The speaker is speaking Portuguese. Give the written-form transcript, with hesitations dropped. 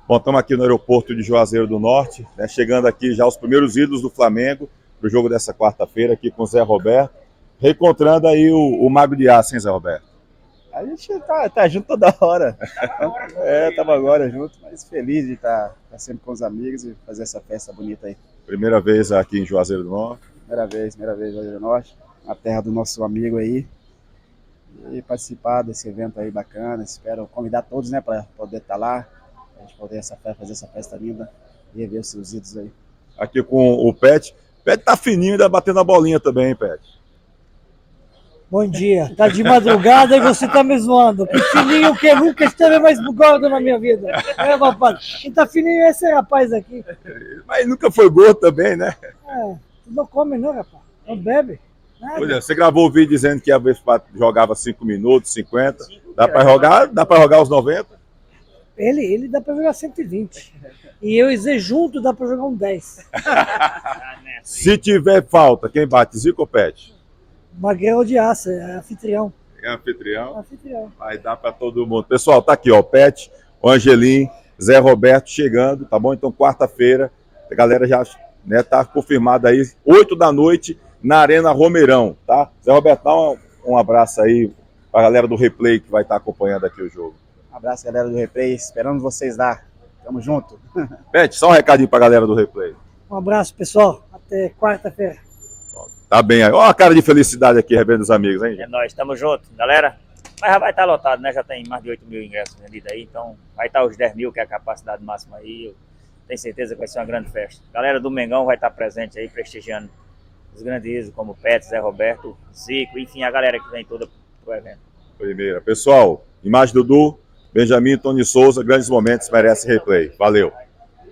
Bom, estamos aqui no aeroporto de Juazeiro do Norte, né, chegando aqui já os primeiros ídolos do Flamengo para o jogo dessa quarta-feira aqui com o Zé Roberto, reencontrando aí o Mago de Aço, hein, Zé Roberto? A gente tá junto toda hora. Tava agora junto, mas feliz de estar sempre com os amigos e fazer essa festa bonita aí. Primeira vez aqui em Juazeiro do Norte. Primeira vez hoje do Norte, na terra do nosso amigo aí. E participar desse evento aí bacana. Espero convidar todos, né, para poder estar lá, a gente poder fazer essa festa linda e rever os seus ídolos aí. Aqui com o Pet. Pet tá fininho, ainda batendo a bolinha também, hein, Pet? Bom dia. Tá de madrugada e você tá me zoando. Que fininho que nunca esteve mais gordo na minha vida. É, rapaz. Quem tá fininho é esse rapaz aqui. Mas nunca foi gordo também, né? Tu não come não, rapaz. Não bebe. Nada. Olha, você gravou o vídeo dizendo que a Vespa jogava 5 minutos, 50. Dá pra jogar os 90? Ele dá pra jogar 120. E eu e Zé junto dá pra jogar um 10. Se tiver falta, quem bate, Zico ou Pet? Magrelo de aço, é anfitrião. É anfitrião? Anfitrião. Vai dar para todo mundo. Pessoal, tá aqui, ó, Pet, o Angelim, Zé Roberto chegando, tá bom? Então, quarta-feira, a galera já, né, tá confirmada aí, 8 da noite, na Arena Romeirão, tá? Zé Roberto, dá um abraço aí pra galera do Replay que vai estar acompanhando aqui o jogo. Um abraço, galera do Replay, esperando vocês lá. Tamo junto. Pet, só um recadinho pra galera do Replay. Um abraço, pessoal. Até quarta-feira. Tá bem aí. Olha a cara de felicidade aqui, revendo os amigos, hein? É nóis, tamo junto, galera. Mas já vai estar lotado, né? Já tem mais de 8 mil ingressos vendidos aí, então vai estar os 10 mil, que é a capacidade máxima aí. Eu tenho certeza que vai ser uma grande festa. Galera do Mengão vai estar presente aí, prestigiando os grandes ídolos como Pet, Zé Roberto, Zico, enfim, a galera que vem toda pro evento. Primeira. Pessoal, imagem do Dudu, Benjamin, Tony Souza, grandes momentos, merece Replay. Valeu.